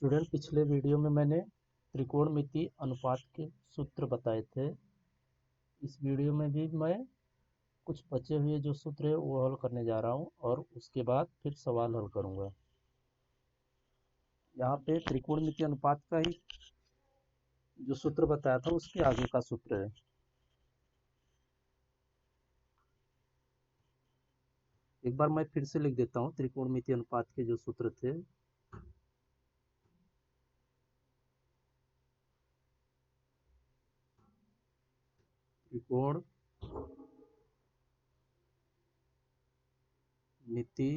Student, पिछले video में मैंने त्रिकोणमिति अनुपात के सूत्र बताए थे। इस वीडियो में भी मैं कुछ बचे हुए जो सूत्र है वो हल करने जा रहा हूँ और उसके बाद फिर सवाल हल करूँगा। यहाँ पे त्रिकोणमिति अनुपात का ही जो सूत्र बताया था उसके आगे का सूत्र है। एक बार मैं फिर से लिख देता हूँ त्रिकोणमिति अनुपात के जो सूत्र थे। त्रिकोण मिति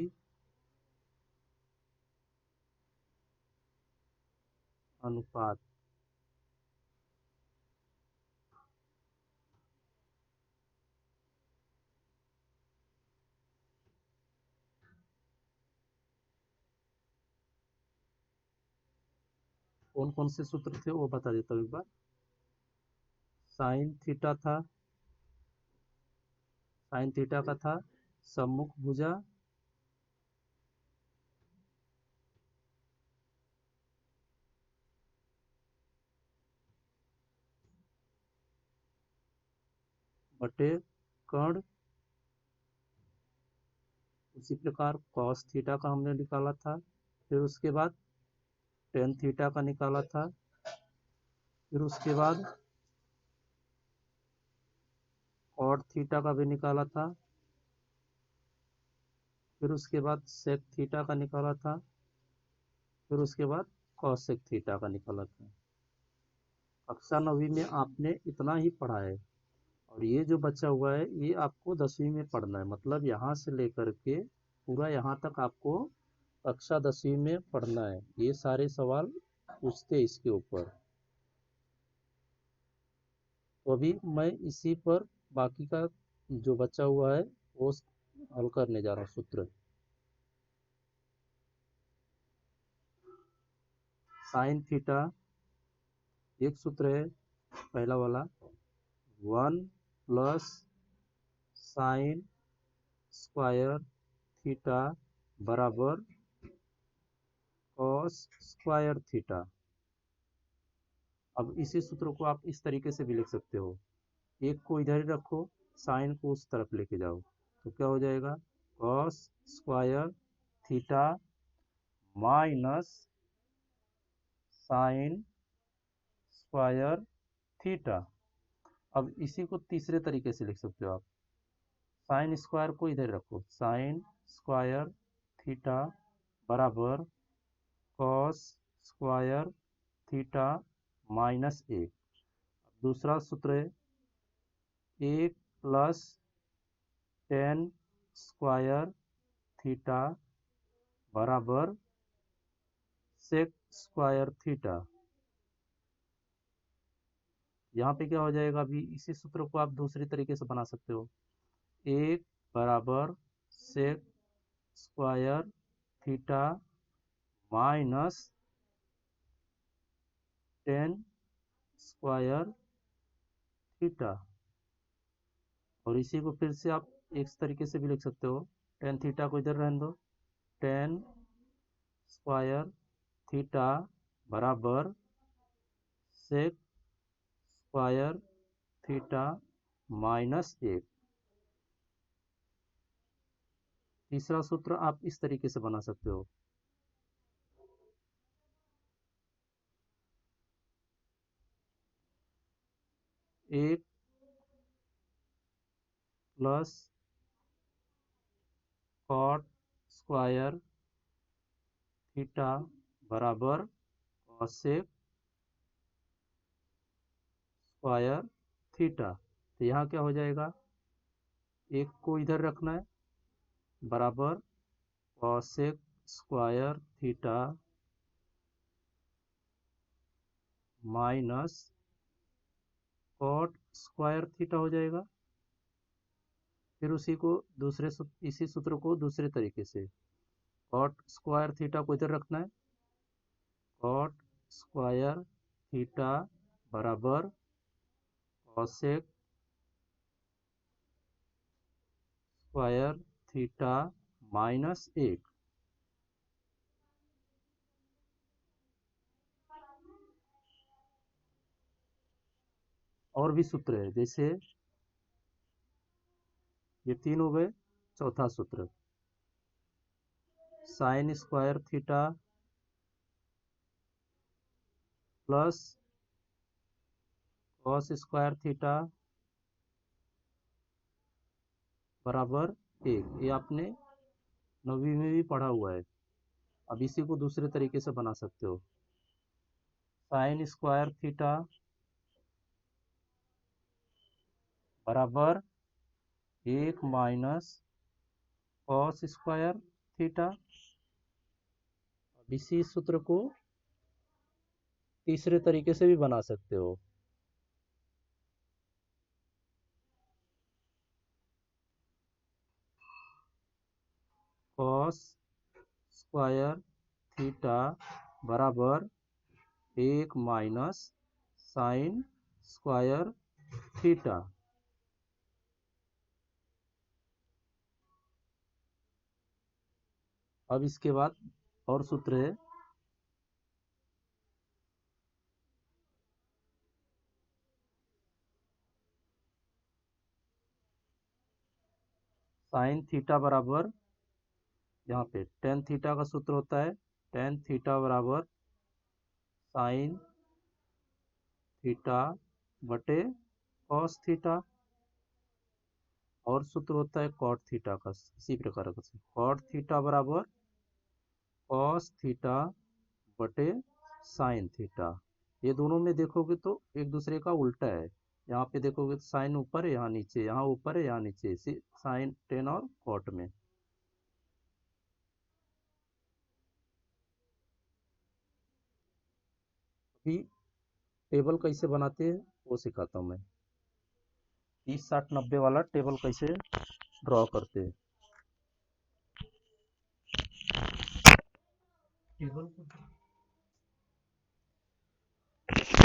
अनुपात कौन कौन से सूत्र थे वो बता देता हूँ एक बार। साइन थीटा था, साइन थीटा का था सम्मुख भुजा बटे कर्ण। उसी प्रकार कॉस थीटा का हमने निकाला था। फिर उसके बाद टेन थीटा का निकाला था। फिर उसके बाद कॉट थीटा का भी निकाला था। फिर उसके बाद सेक थीटा का निकाला था। फिर उसके बाद कॉसेक थीटा का निकाला था। कक्षा 9वीं में आपने इतना ही पढ़ा है और ये जो बचा हुआ है ये आपको 10वीं में पढ़ना है। मतलब यहाँ से लेकर के पूरा यहाँ तक आपको कक्षा 10वीं में पढ़ना है। ये सारे सवाल पूछते इसके ऊपर। तो अभी मैं इसी पर बाकी का जो बचा हुआ है वो हल करने जा रहा हूँ सूत्र। साइन थीटा एक सूत्र है पहला वाला, 1 + साइन स्क्वायर थीटा बराबर कॉस स्क्वायर थीटा। अब इसी सूत्र को आप इस तरीके से भी लिख सकते हो, एक को इधर ही रखो, साइन को उस तरफ लेके जाओ, तो क्या हो जाएगा cos square theta minus sine square theta. अब इसी को तीसरे तरीके से लिख सकते हो आप, साइन स्क्वायर को इधर रखो, साइन स्क्वायर थीटा बराबर कॉस स्क्वायर थीटा माइनस 1। दूसरा सूत्र है 1 + tan स्क्वायर थीटा बराबर सेक स्क्वायर थीटा। यहाँ पे क्या हो जाएगा, अभी इसी सूत्र को आप दूसरी तरीके से बना सकते हो, 1 बराबर sec square theta minus tan square theta. और इसी को फिर से आप एक तरीके से भी लिख सकते हो, टेन थीटा को इधर रहने दो, टेन स्क्वायर थीटा बराबर सेक स्क्वायर थीटा माइनस 1। तीसरा सूत्र आप इस तरीके से बना सकते हो, 1 + कॉट स्क्वायर थीटा बराबर कॉसेक स्क्वायर थीटा। तो यहाँ क्या हो जाएगा, एक को इधर रखना है बराबर cosec square theta minus cot square theta हो जाएगा। फिर उसी को इसी सूत्र को दूसरे तरीके से, कॉट स्क्वायर थीटा को इधर रखना है, कॉट स्क्वायर थीटा बराबर कॉसेक स्क्वायर थीटा माइनस 1। और भी सूत्र है, जैसे ये 3 हो गए। चौथा सूत्र sine square theta plus cos square theta बराबर 1। ये आपने 9वीं में भी पढ़ा हुआ है। अब इसी को दूसरे तरीके से बना सकते हो। साइन स्क्वायर थीटा बराबर 1 माइनस कॉस स्क्वायर थीटा। अब इसी सूत्र को तीसरे तरीके से भी बना सकते हो। कॉस स्क्वायर थीटा बराबर 1 माइनस साइन स्क्वायर थीटा। अब इसके बाद और सूत्र है साइन थीटा बराबर, यहाँ पे टेन थीटा का सूत्र होता है, टेन थीटा बराबर साइन थीटा बटे कॉस थीटा। और सूत्र होता है कॉट थीटा का, इसी प्रकार का कॉट थीटा बराबर कॉस थीटा बटे साइन थीटा। ये दोनों में देखोगे तो एक दूसरे का उल्टा है। यहाँ पे देखोगे तो साइन ऊपर है, यहाँ नीचे, यहाँ ऊपर है, यहाँ नीचे, इसी साइन टेन और कॉट में। अभी टेबल कैसे बनाते हैं वो सिखाता हूँ मैं। 30 60 90 वाला टेबल कैसे ड्रॉ करते हैं। टेबल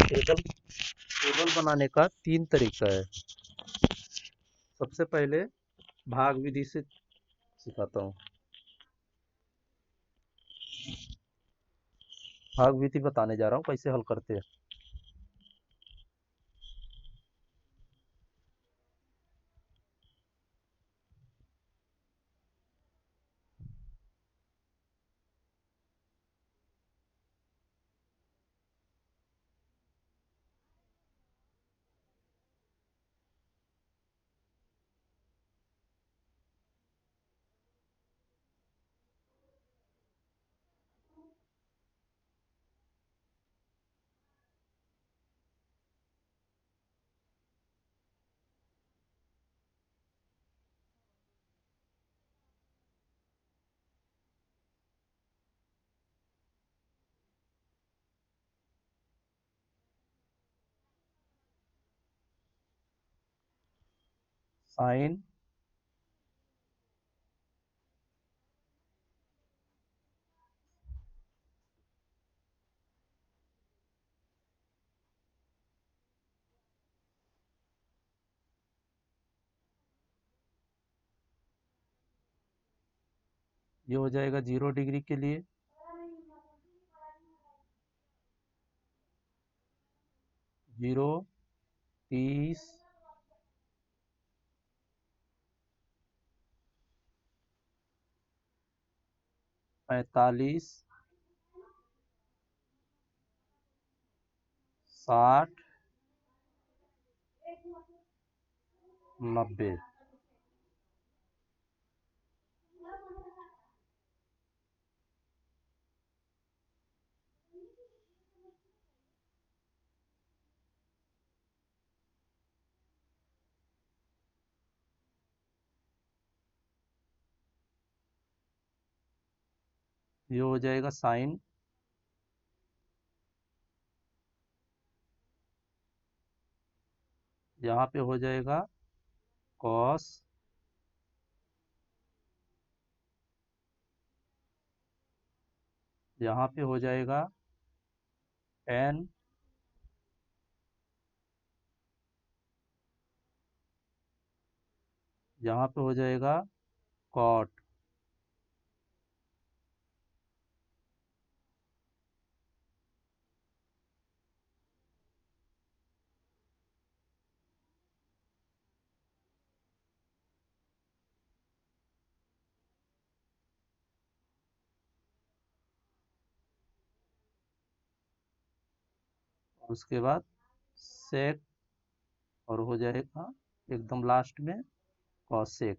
टेबल टेबल बनाने का 3 तरीका है। सबसे पहले भाग विधि से सिखाता हूँ। भाग विधि बताने जा रहा हूँ कैसे हल करते हैं। साइन ये हो जाएगा 0 डिग्री के लिए, 0 30 45 60 90। ये हो जाएगा साइन, यहाँ पे हो जाएगा कॉस, यहाँ पे हो जाएगा टेन, यहाँ पे हो जाएगा कॉट। और उसके बाद सेक, और हो जाएगा एकदम लास्ट में कॉसेक।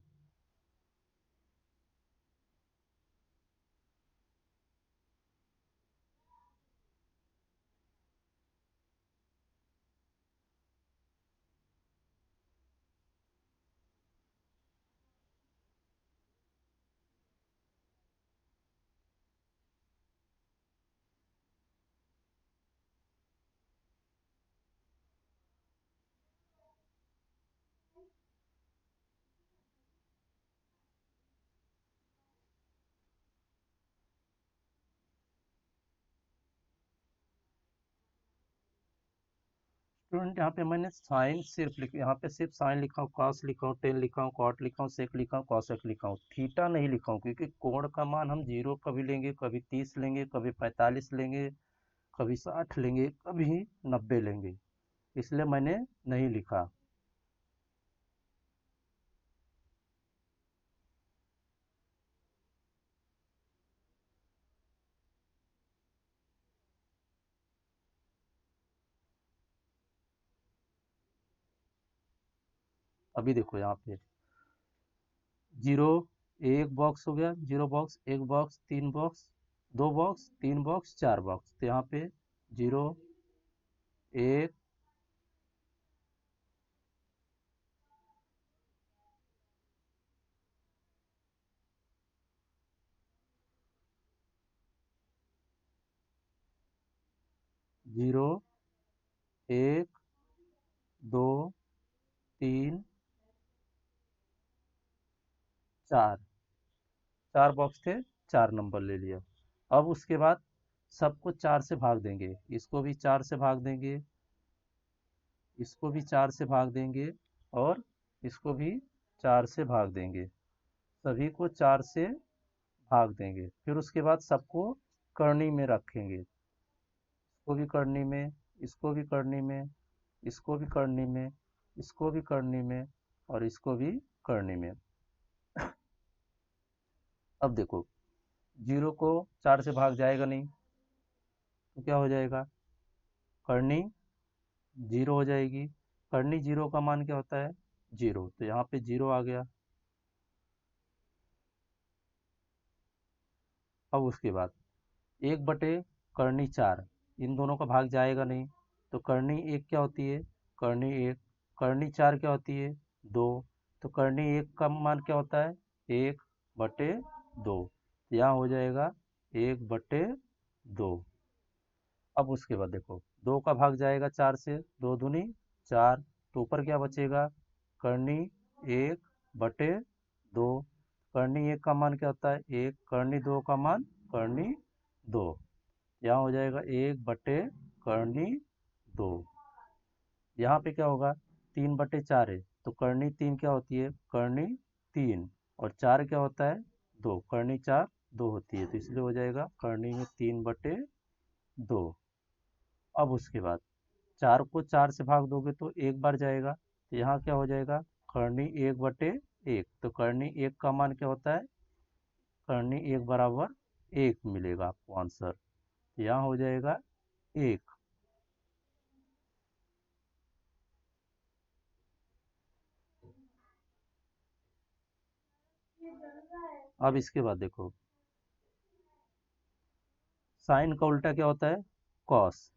स्टूडेंट यहाँ पे मैंने साइन सिर्फ लिख, यहाँ पे सिर्फ साइन लिखा हूँ, कॉस लिखा हूँ, टेन लिखा हूँ, कॉट लिखा हूँ, सेक लिखा हूँ, कॉसेक लिखा हूँ, थीटा नहीं लिखा हूँ, क्योंकि कोण का मान हम 0 कभी लेंगे, कभी 30 लेंगे, कभी 45 लेंगे, कभी 60 लेंगे, कभी 90 लेंगे, इसलिए मैंने नहीं लिखा। अभी देखो यहाँ पे 0 एक बॉक्स हो गया, 0 बॉक्स, एक box, 3 box, 2 box, 3 box, 4 box, तो यहाँ पे 0 1 0 1 2 3 4, 4 बॉक्स थे, 4 नंबर ले लिया। अब उसके बाद सबको 4 से भाग देंगे, इसको भी 4 से भाग देंगे, इसको भी 4 से भाग देंगे, और इसको भी 4 से भाग देंगे, सभी को 4 से भाग देंगे। फिर उसके बाद सबको करनी में रखेंगे, इसको भी करनी में, इसको भी करनी में, इसको भी करनी में, इसको भी करनी में, और इसको भी करनी में। अब देखो 0 को 4 से भाग जाएगा नहीं, तो क्या हो जाएगा, करनी 0 हो जाएगी। करनी 0 का मान क्या होता है, 0, तो यहाँ पे 0 आ गया। अब उसके बाद 1 बटे करनी 4, इन दोनों का भाग जाएगा नहीं, तो करनी 1 क्या होती है, करनी 1, करनी 4 क्या होती है, 2, तो करनी 1 का मान क्या होता है, 1/2, यहाँ हो जाएगा 1/2। अब उसके बाद देखो 2 का भाग जाएगा 4 से, 2 दूनी 4, तो ऊपर क्या बचेगा, करनी 1/2, करनी 1 का मान क्या होता है 1, करनी 2 का मान करनी 2, यहाँ हो जाएगा 1/करनी 2। यहाँ पे क्या होगा, 3/4 है, तो करनी 3 क्या होती है, करनी 3, और 4 क्या होता है, 2, करनी 4 2 होती है, तो इसलिए हो जाएगा करनी में 3/2। अब उसके बाद 4 को 4 से भाग दोगे तो एक बार जाएगा, तो यहाँ क्या हो जाएगा, करनी 1/1, तो करनी 1 का मान क्या होता है, करनी 1 बराबर 1 मिलेगा आपको आंसर, यहाँ हो जाएगा 1। अब इसके बाद देखो साइन का उल्टा क्या होता है, कॉस।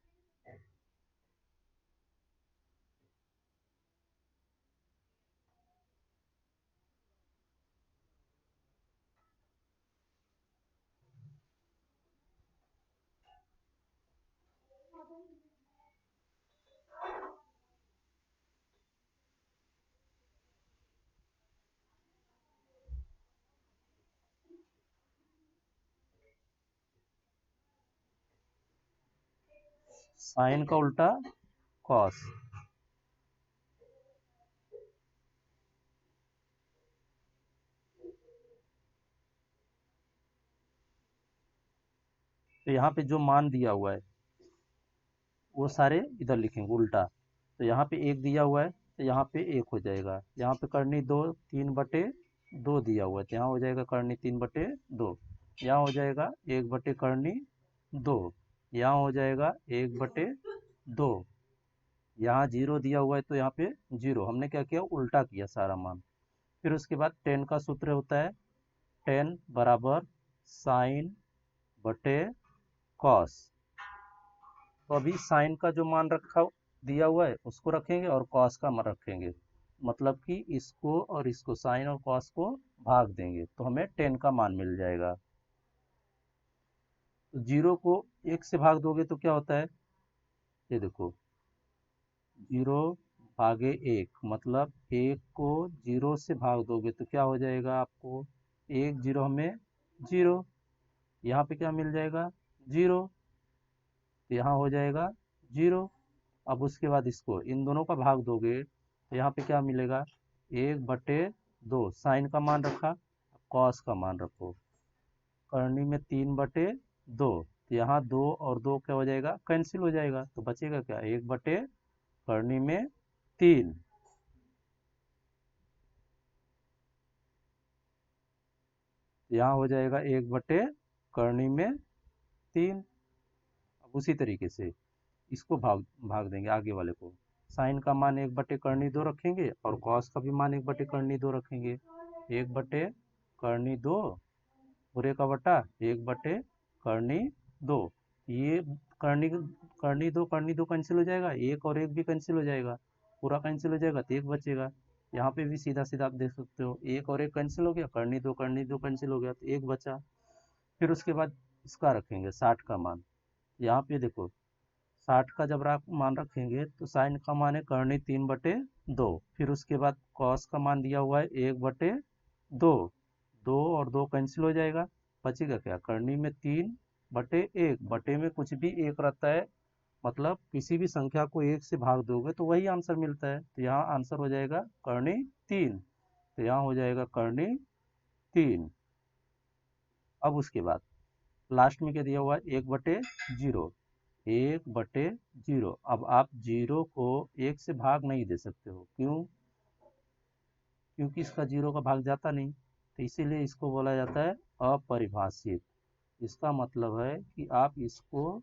साइन का उल्टा कॉस। तो यहाँ पे जो मान दिया हुआ है वो सारे इधर लिखेंगे उल्टा, तो यहाँ पे 1 दिया हुआ है, तो यहाँ पे 1 हो जाएगा, यहाँ पे करनी 2, 3/2 दिया हुआ है, तो यहाँ हो जाएगा करनी 3/2, यहाँ हो जाएगा 1/करनी 2, यहाँ हो जाएगा 1/2, 2। यहाँ 0 दिया हुआ है तो यहाँ पे 0, हमने क्या किया, उल्टा किया सारा मान। फिर उसके बाद टेन का सूत्र होता है, टेन बराबर साइन बटे कॉस। तो अभी साइन का जो मान रखा दिया हुआ है उसको रखेंगे और कॉस का मान रखेंगे, मतलब कि इसको और इसको, साइन और कॉस को भाग देंगे तो हमें टेन का मान मिल जाएगा। तो जीरो को एक से भाग दोगे तो क्या होता है, ये देखो, जीरो भागे एक, मतलब एक को जीरो से भाग दोगे तो क्या हो जाएगा आपको, एक जीरो हमें जीरो, यहाँ पे क्या मिल जाएगा, जीरो, तो यहाँ हो जाएगा जीरो। अब उसके बाद इसको इन दोनों का भाग दोगे तो यहाँ पे क्या मिलेगा, एक बटे दो, साइन का मान रखा, कॉस का मान रखो, करनी में तीन बटे दो, तो यहाँ दो और दो क्या हो जाएगा, कैंसिल हो जाएगा, तो बचेगा क्या, एक बटे करनी में तीन। यहाँ हो जाएगा एक बटे करनी में तीन। अब उसी तरीके से इसको भाग भाग देंगे आगे वाले को, साइन का मान एक बटे करनी दो रखेंगे और कॉस का भी मान एक बटे करनी दो रखेंगे, एक बटे करनी दो, पूरे का बटा एक बटे करनी दो। ये करनी करनी दो कैंसिल हो जाएगा, एक और एक भी कैंसिल हो जाएगा, पूरा कैंसिल हो जाएगा तो एक बचेगा। यहाँ पे भी सीधा सीधा आप देख सकते हो, एक और एक कैंसिल हो गया, करनी दो कैंसिल हो गया तो एक बचा। फिर उसके बाद इसका रखेंगे 60 का मान, यहाँ पे देखो 60 का जब आप मान रखेंगे तो साइन का मान है करनी तीन बटे दो, फिर उसके बाद कॉस का मान दिया हुआ है एक बटे दो, दो और दो कैंसिल हो जाएगा, बचेगा क्या, करनी में तीन बटे एक, बटे में कुछ भी एक रहता है, मतलब किसी भी संख्या को एक से भाग दोगे तो वही आंसर मिलता है, तो यहाँ आंसर हो जाएगा करनी तीन, तो यहाँ हो जाएगा करनी तीन। अब उसके बाद लास्ट में क्या दिया हुआ है, एक बटे जीरो, एक बटे जीरो। अब आप जीरो को एक से भाग नहीं दे सकते हो, क्यों, क्योंकि इसका जीरो का भाग जाता नहीं, तो इसीलिए इसको बोला जाता है अपरिभाषित। इसका मतलब है कि आप इसको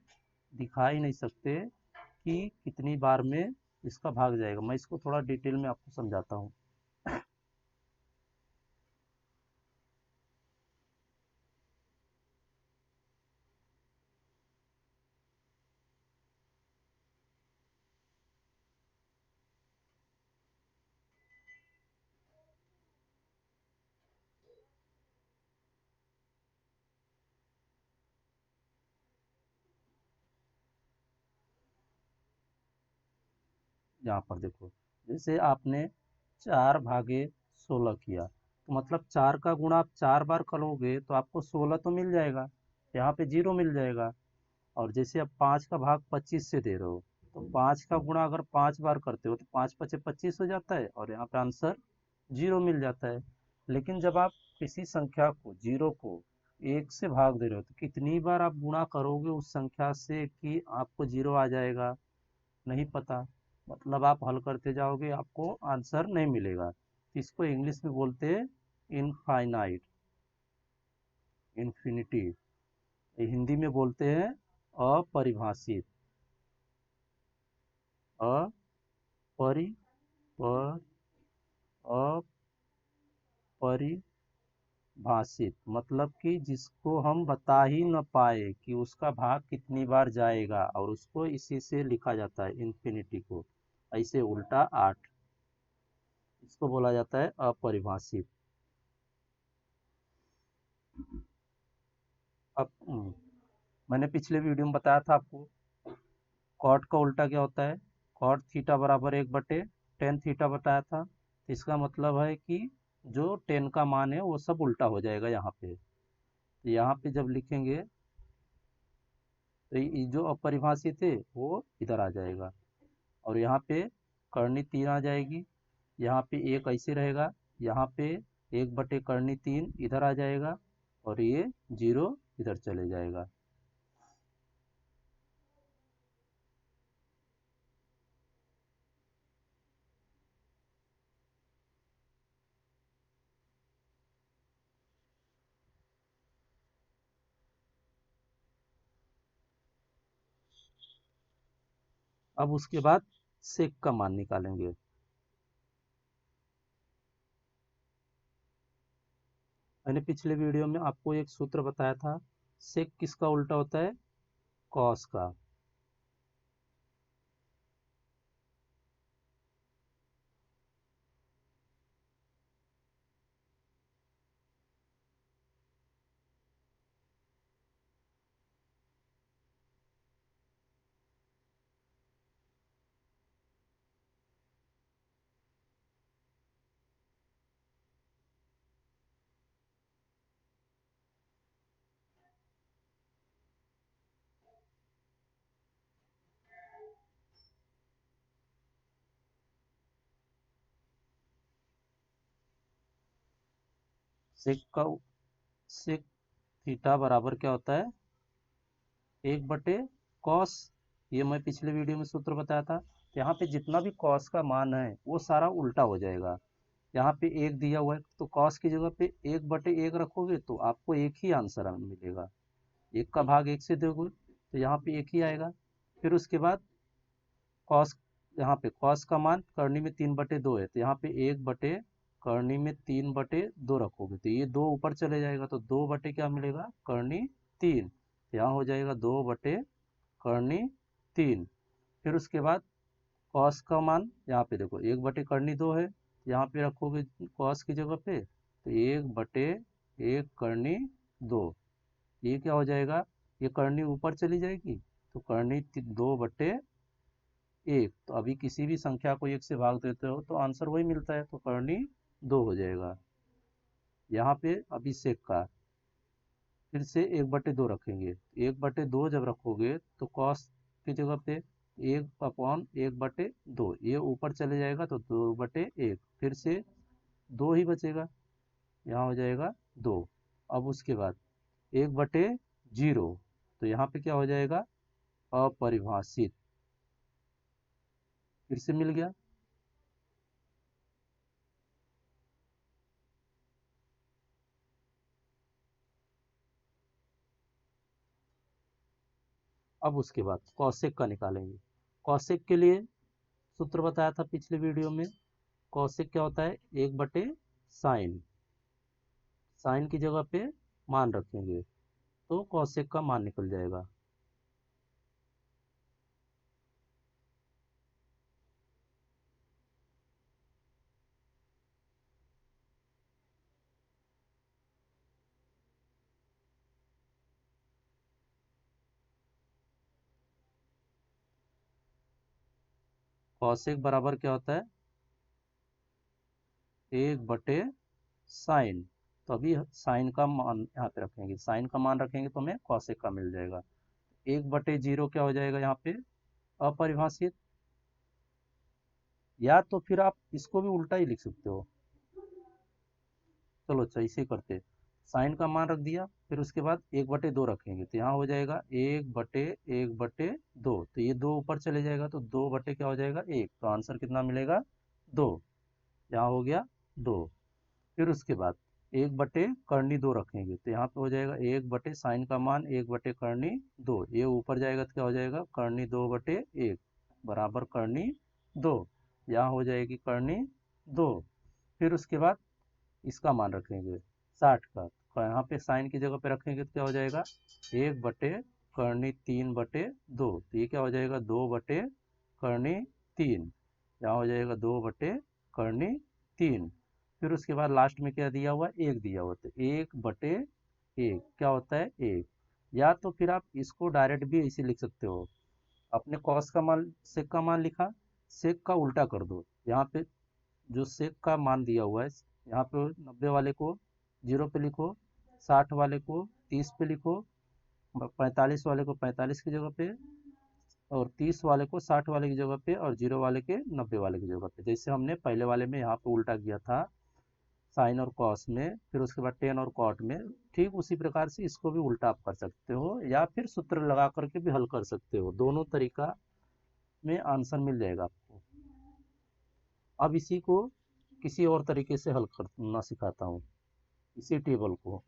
दिखा ही नहीं सकते कि कितनी बार में इसका भाग जाएगा। मैं इसको थोड़ा डिटेल में आपको समझाता हूँ। यहाँ पर देखो, जैसे आपने 4/16 किया, तो मतलब 4 का गुणा आप 4 बार करोगे तो आपको 16 तो मिल जाएगा, यहाँ पे जीरो मिल जाएगा। और जैसे आप 5 का भाग 25 से दे रहे हो, तो 5 का गुणा अगर 5 बार करते हो तो 5 पचे 25 हो जाता है और यहाँ पे आंसर जीरो मिल जाता है। लेकिन जब आप किसी संख्या को, जीरो को, एक से भाग दे रहे हो तो कितनी बार आप गुणा करोगे उस संख्या से कि आपको जीरो आ जाएगा, नहीं पता, मतलब आप हल करते जाओगे आपको आंसर नहीं मिलेगा। इसको इंग्लिश में बोलते हैं इनफाइनाइट, इन्फिनिटी, हिंदी में बोलते हैं अपरिभाषित, अपरि प- अपरिभाषित, मतलब कि जिसको हम बता ही न पाए कि उसका भाग कितनी बार जाएगा, और उसको इसी से लिखा जाता है इन्फिनिटी को, ऐसे उल्टा 8, इसको बोला जाता है अपरिभाषित। अब मैंने पिछले वीडियो में बताया था आपको, कॉट का उल्टा क्या होता है, कॉट थीटा बराबर एक बटे टेन थीटा बताया था, तो इसका मतलब है कि जो टेन का मान है वो सब उल्टा हो जाएगा यहाँ पे, तो यहाँ पे जब लिखेंगे तो ये जो अपरिभाषित है वो इधर आ जाएगा, और यहाँ पे करनी तीन आ जाएगी, यहाँ पे एक ऐसे रहेगा, यहाँ पे एक बटे करनी तीन इधर आ जाएगा, और ये जीरो इधर चले जाएगा। अब उसके बाद सेक का मान निकालेंगे। मैंने पिछले वीडियो में आपको एक सूत्र बताया था, सेक किसका उल्टा होता है, कॉस का। सेक का सेक थीटा बराबर क्या होता है, 1 बटे कॉस। ये मैं पिछले वीडियो में सूत्र बताया था। यहाँ पे जितना भी कॉस का मान है वो सारा उल्टा हो जाएगा। यहाँ पे 1 दिया हुआ है तो कॉस की जगह पे 1/1 रखोगे तो आपको एक ही आंसर मिलेगा। 1 का भाग 1 से दोगे तो यहाँ पे 1 ही आएगा। फिर उसके बाद कॉस, यहाँ पे कॉस का मान करनी में 3/2 है तो यहाँ पे 1 बटे करनी में 3/2 रखोगे तो ये 2 ऊपर चले जाएगा तो 2 बटे क्या मिलेगा, करनी 3। यहाँ हो जाएगा 2 बटे करनी 3। फिर उसके बाद कॉस का मान यहाँ पे देखो 1/2 है, यहाँ पे रखोगे कॉस की जगह पे तो 1/1 करनी 2। ये क्या हो जाएगा, ये करनी ऊपर चली जाएगी तो करनी 2/1। तो अभी किसी भी संख्या को 1 से भाग देते हो तो आंसर वही मिलता है तो करनी 2 हो जाएगा। यहाँ पे अभी सेक का फिर से 1/2 रखेंगे, 1/2 जब रखोगे तो कॉस की जगह पे 1/1/2, ये ऊपर चले जाएगा तो 2/1, फिर से 2 ही बचेगा, यहाँ हो जाएगा 2। अब उसके बाद 1/0 तो यहाँ पे क्या हो जाएगा, अपरिभाषित, फिर से मिल गया। अब उसके बाद कौशिक का निकालेंगे। कौशिक के लिए सूत्र बताया था पिछले वीडियो में। कौशिक क्या होता है, 1/साइन, साइन की जगह पे मान रखेंगे तो कौशिक का मान निकल जाएगा। कौशिक बराबर क्या होता है, 1/साइन। तो अभी साइन का मान यहाँ पे रखेंगे, साइन का मान रखेंगे तो हमें कौशिक का मिल जाएगा। 1/0 क्या हो जाएगा यहाँ पे, अपरिभाषित। या तो फिर आप इसको भी उल्टा ही लिख सकते हो। चलो अच्छा इसे करते, साइन का मान रख दिया फिर उसके बाद 1/2 रखेंगे तो यहाँ हो जाएगा 1/1/2। तो ये 2 ऊपर चले जाएगा तो 2 बटे क्या हो जाएगा, 1। तो आंसर कितना मिलेगा, 2। यहाँ हो गया 2। फिर उसके बाद 1/करनी 2 रखेंगे तो यहाँ पे हो जाएगा 1/साइन का मान 1/करनी 2, ये ऊपर जाएगा तो क्या हो जाएगा, करनी 2/1 बराबर करनी 2। यहाँ हो जाएगी करनी 2। फिर उसके बाद इसका मान रखेंगे 60 का, तो यहाँ पे साइन की जगह पे रखेंगे तो क्या हो जाएगा, 1/करनी 3/2। तो ये क्या हो जाएगा, 2/करनी 3। यहाँ हो जाएगा 2/करनी 3। फिर उसके बाद लास्ट में क्या दिया हुआ, 1 दिया हुआ तो 1/1 क्या होता है, 1। या तो फिर आप इसको डायरेक्ट भी ऐसे लिख सकते हो, अपने कॉस का मान सेक का मान लिखा, सेक का उल्टा कर दो। यहाँ पे जो सेक का मान दिया हुआ है यहाँ पे 90 वाले को 0 पे लिखो, 60 वाले को 30 पे लिखो, 45 वाले को 45 की जगह पे, और 30 वाले को 60 वाले की जगह पे, और 0 वाले के 90 वाले की जगह पे, जैसे हमने पहले वाले में यहाँ पे उल्टा किया था साइन और कॉस में, फिर उसके बाद टेन और कॉट में। ठीक उसी प्रकार से इसको भी उल्टा आप कर सकते हो या फिर सूत्र लगा करके भी हल कर सकते हो, दोनों तरीका में आंसर मिल जाएगा आपको। अब इसी को किसी और तरीके से हल करना सिखाता हूँ, इसी टेबल को।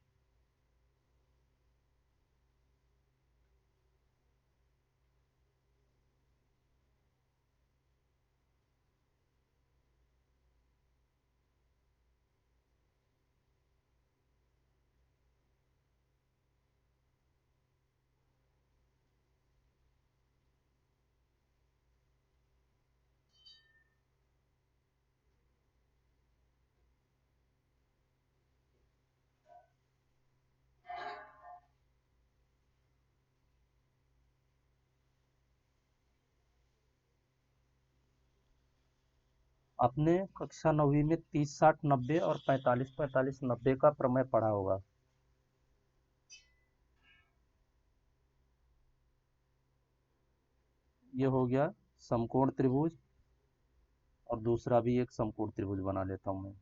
आपने कक्षा 9वीं में 30 60 90 और 45 45 90 का प्रमेय पढ़ा होगा। ये हो गया समकोण त्रिभुज, और दूसरा भी एक समकोण त्रिभुज बना लेता हूं मैं।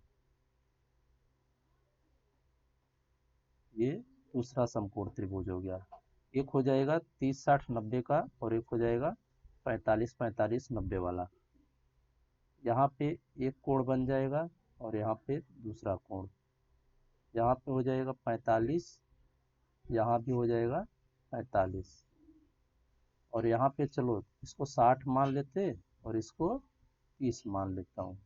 ये दूसरा समकोण त्रिभुज हो गया। एक हो जाएगा 30 60 90 का, और एक हो जाएगा 45 45 90 वाला। यहाँ पे एक कोण बन जाएगा, और यहाँ पे दूसरा कोण। यहाँ पे हो जाएगा 45, यहाँ भी हो जाएगा 45, और यहाँ पे चलो इसको 60 मान लेते, और इसको 30 मान लेता हूँ।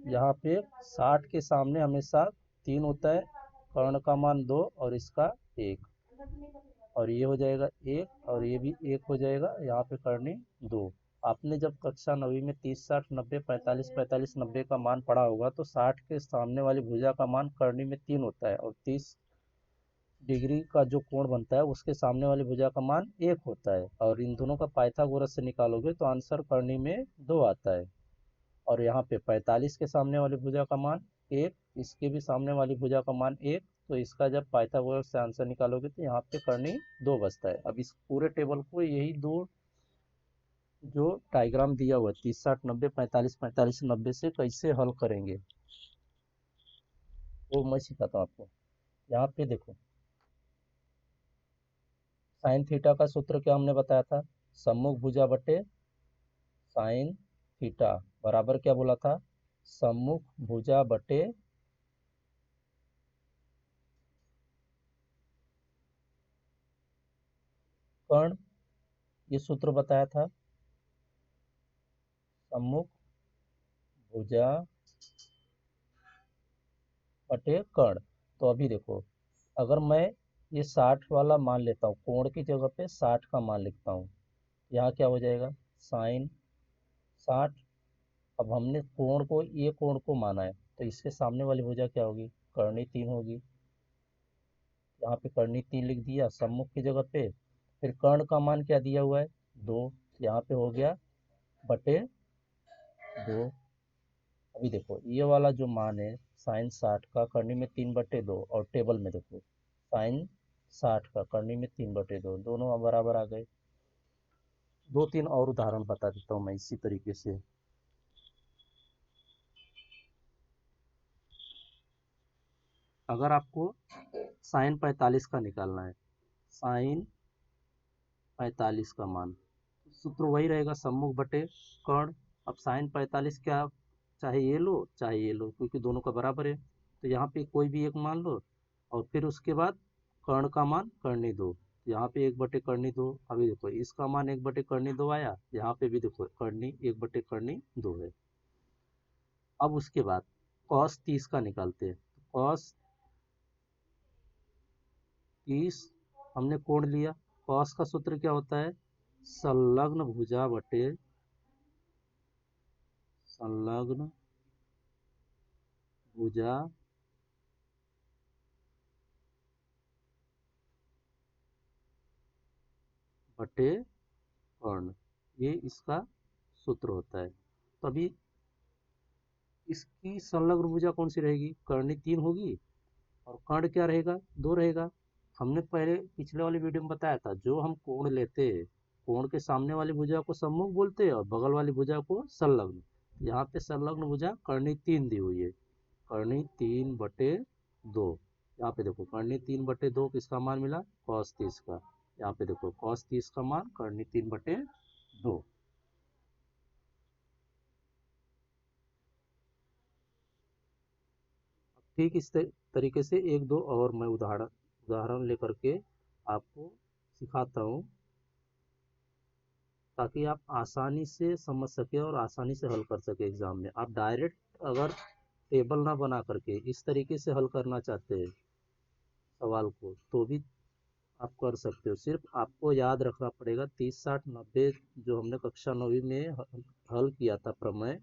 यहाँ पे 60 के सामने हमेशा 3 होता है, कर्ण का मान 2 और इसका 1, और ये हो जाएगा 1 और ये भी 1 हो जाएगा, यहाँ पे करनी 2। आपने जब कक्षा 9वीं में 30 60 90 45 45 90 का मान पढ़ा होगा, तो 60 के सामने वाली भुजा का मान करनी में 3 होता है, और 30 डिग्री का जो कोण बनता है उसके सामने वाली भुजा का मान 1 होता है, और इन दोनों का पाइथागोरस से निकालोगे तो आंसर करनी में 2 आता है। और यहाँ पे 45 के सामने वाली भुजा का मान 1, इसके भी सामने वाली भुजा का मान 1, तो इसका जब पाइथागोरस से आंसर निकालोगे तो यहाँ पे करनी 2 बचता है। अब इस पूरे टेबल को यही दो जो डायग्राम दिया हुआ है 30 60 90 45 45 90 से कैसे हल करेंगे वो मैं सिखाता हूँ आपको। यहाँ पे देखो, साइन थीटा का सूत्र क्या हमने बताया था, सम्मुख भुजा बटे साइन थीटा बराबर क्या बोला था, सम्मुख भुजा बटे कर्ण, ये सूत्र बताया था, सम्मुख भुजा बटे कर्ण। तो अभी देखो, अगर मैं ये 60 वाला मान लेता हूँ, कोण की जगह पे 60 का मान लिखता हूँ, यहाँ क्या हो जाएगा साइन 60। अब हमने कोण को, ये कोण को माना है, तो इसके सामने वाली भुजा क्या होगी, कर्णी 3 होगी। यहाँ पे कर्णी 3 लिख दिया सम्मुख की जगह पे। फिर कर्ण का मान क्या दिया हुआ है 2, यहाँ पे हो गया बटे 2। अभी देखो ये वाला जो मान है साइन 60 का करनी में 3/2, और टेबल में देखो साइन 60 का करनी में 3/2, दोनों अब बराबर आ गए। 2 3 और उदाहरण बता देता हूँ मैं इसी तरीके से। अगर आपको साइन 45 का निकालना है, साइन 45 का मान, सूत्र वही रहेगा सम्मुख बटे कर्ण। अब साइन 45 क्या, चाहे ये लो चाहे ये लो, क्योंकि दोनों का बराबर है, तो यहाँ पे कोई भी एक मान लो, और फिर उसके बाद कर्ण का मान करनी दो, यहाँ पे 1/2 अभी देखो इसका मान 1/2 आया, यहाँ पे भी देखो करनी 1/2 है। अब उसके बाद कॉस 30 का निकालते हैं, कॉस 30 हमने कोण लिया, कॉस का सूत्र क्या होता है, संलग्न भुजा बटे संलग्न भुजा बटे कर्ण, ये इसका सूत्र होता है। तो अभी इसकी संलग्न भुजा कौन सी रहेगी, कर्णी 3 होगी, और कर्ण क्या रहेगा 2 रहेगा। हमने पहले पिछले वाली वीडियो में बताया था, जो हम कोण लेते हैं, कोण के सामने वाली भुजा को सम्मुख बोलते हैं और बगल वाली भुजा को संलग्न। यहाँ पे संलग्न भुजा कर्णी 3 दी हुई है, कर्णी 3/2। यहाँ पे देखो कर्णी 3/2 किसका मान मिला, कॉस 30 का। यहाँ पे देखो कॉस 30 का मान कर्णी 3/2। ठीक इस तरीके से एक दो और मैं उदाहरण उदाहरण लेकर के आपको सिखाता हूँ। ताकि आप आसानी से समझ सके और आसानी से हल कर सके एग्जाम में। आप डायरेक्ट अगर टेबल ना बना करके इस तरीके से हल करना चाहते हैं सवाल को तो भी आप कर सकते हो। सिर्फ आपको याद रखना पड़ेगा 30 60 90 जो हमने कक्षा 9वीं में हल किया था प्रमेय,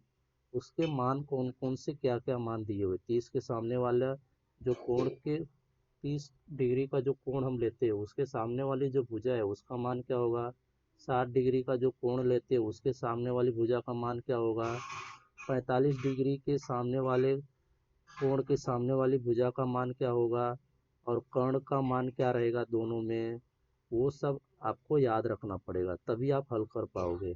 उसके मान कौन कौन से क्या क्या मान दिए हुए। 30 के सामने वाला जो कोण के 30 डिग्री का जो कोण हम लेते हैं उसके सामने वाली जो भुजा है उसका मान क्या होगा। 60 डिग्री का जो कोण लेते हैं उसके सामने वाली भुजा का मान क्या होगा। 45 डिग्री के सामने वाले कोण के सामने वाली भुजा का मान क्या होगा और कर्ण का मान क्या रहेगा दोनों में। वो सब आपको याद रखना पड़ेगा तभी आप हल कर पाओगे।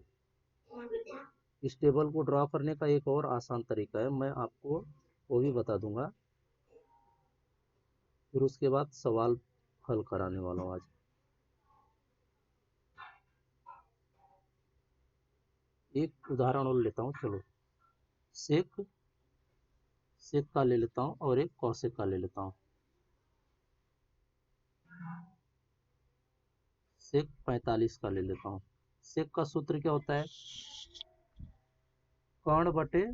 इस टेबल को ड्रॉ करने का एक और आसान तरीका है, मैं आपको वो भी बता दूंगा। फिर उसके बाद सवाल हल कराने वाला हूँ आज। एक उदाहरण और लेता हूँ, चलो। सेक सेक का ले लेता हूँ और एक कौशिक का ले लेता हूँ। सेक 45 का ले लेता हूँ। सेक का सूत्र क्या होता है, कर्ण बटे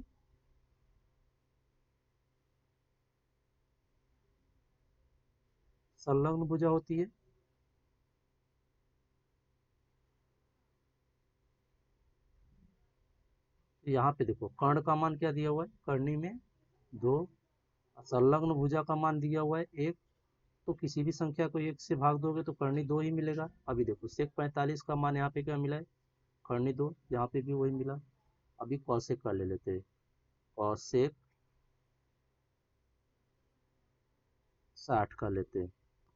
संलग्न भुजा होती है। यहाँ पे देखो कर्ण का मान क्या दिया हुआ है, कर्णी में 2, संलग्न भुजा का मान दिया हुआ है 1। तो किसी भी संख्या को 1 से भाग दोगे तो कर्णी 2 ही मिलेगा। अभी देखो सेक 45 का मान यहाँ पे क्या मिला है, कर्णी 2, यहाँ पे भी वही मिला। अभी कौशिक का ले लेते हैं। कौशिक 60 का लेते हैं।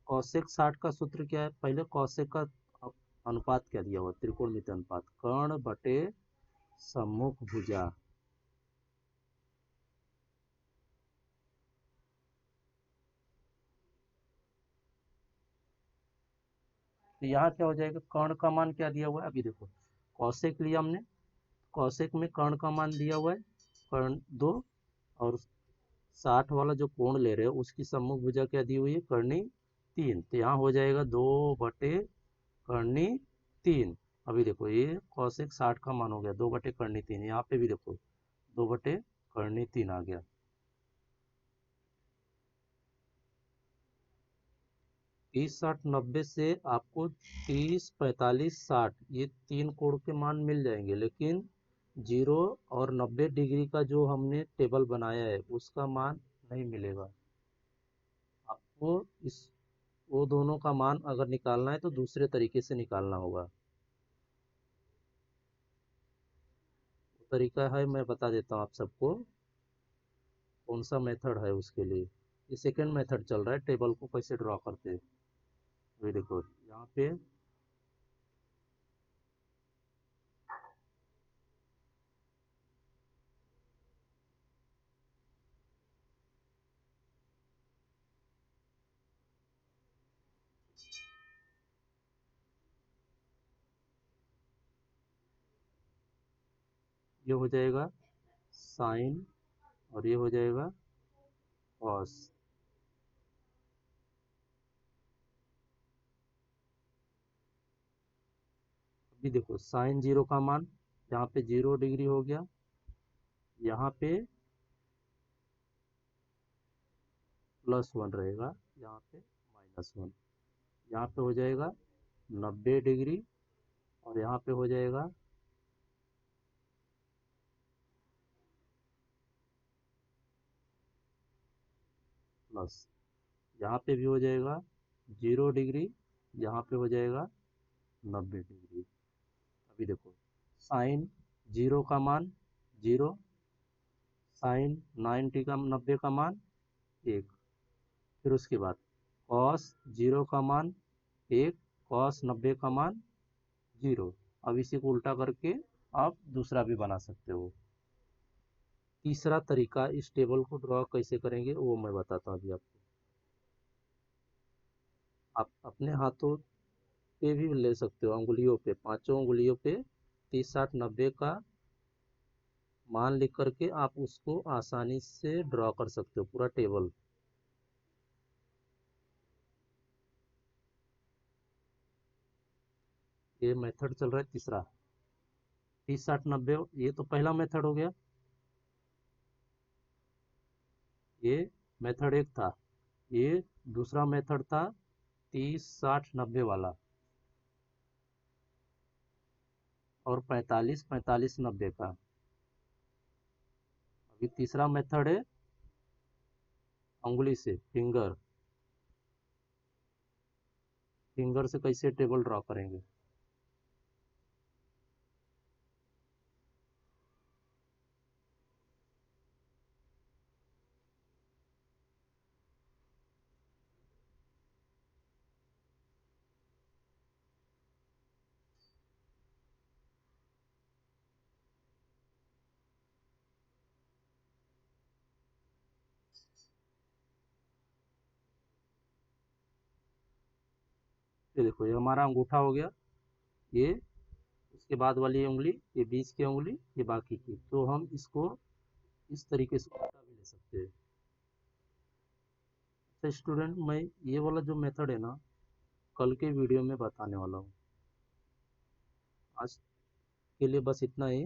कौशिक 60 का सूत्र क्या है, पहले कौशिक का अनुपात क्या दिया हुआ, त्रिकोणमिति अनुपात, कर्ण बटे सम्मुख भुजा। तो यहाँ क्या हो जाएगा, कर्ण का मान क्या दिया हुआ है, अभी देखो कौशिक लिया हमने, कौशिक में कर्ण का मान दिया हुआ है कर्ण 2, और 60 वाला जो कोण ले रहे हो उसकी सम्मुख भुजा क्या दी हुई है, कर्णी 3। तो यहाँ हो जाएगा 2 बटे कर्णी 3। अभी देखो ये कौशिक 60 का मान हो गया 2 बटे कर्णी 3, यहाँ पे भी देखो 2 बटे कर्णी 3 आ गया। 30 60 90 से आपको 30 45 60 ये 3 कोण के मान मिल जाएंगे, लेकिन 0 और 90 डिग्री का जो हमने टेबल बनाया है उसका मान नहीं मिलेगा आपको। इस वो दोनों का मान अगर निकालना है तो दूसरे तरीके से निकालना होगा। वो तरीका है, मैं बता देता हूँ आप सबको कौन सा मेथड है उसके लिए। ये सेकंड मेथड चल रहा है, टेबल को कैसे ड्रॉ करते हैं। ये देखो यहाँ पे ये हो जाएगा साइन और ये हो जाएगा कॉस। अभी देखो साइन 0 का मान यहाँ पे 0 डिग्री हो गया, यहाँ पे +1 रहेगा, यहाँ पे -1। यहाँ पे हो जाएगा 90 डिग्री और यहाँ पे हो जाएगा प्लस। यहाँ पे भी हो जाएगा 0 डिग्री, यहाँ पे हो जाएगा 90 डिग्री। अभी देखो साइन 0 का मान 0, साइन 90 का 90 का मान 1। फिर उसके बाद कॉस 0 का मान 1, कॉस 90 का मान 0। अब इसी को उल्टा करके आप दूसरा भी बना सकते हो। तीसरा तरीका इस टेबल को ड्रॉ कैसे करेंगे वो मैं बताता हूँ अभी आपको। आप अपने हाथों पे भी ले सकते हो, अंगुलियों पे, पांचों अंगुलियों पे 30 60 90 का मान लिख करके आप उसको आसानी से ड्रॉ कर सकते हो पूरा टेबल। ये मेथड चल रहा है तीसरा। 30 60 90, ये तो पहला मेथड हो गया। ये मेथड एक था। ये दूसरा मेथड था 30 60 90 वाला, और 45 45 90 का। अभी तीसरा मेथड है उंगली से, फिंगर। फिंगर से कैसे टेबल ड्रॉ करेंगे। ये देखो, ये हमारा अंगूठा हो गया। ये उसके बाद वाली उंगली, ये बीच की उंगली, ये बाकी की। तो हम इसको इस तरीके से उल्टा भी ले सकते हैं। अच्छा स्टूडेंट, मैं ये वाला जो मेथड है ना, कल के वीडियो में बताने वाला हूँ। आज के लिए बस इतना ही।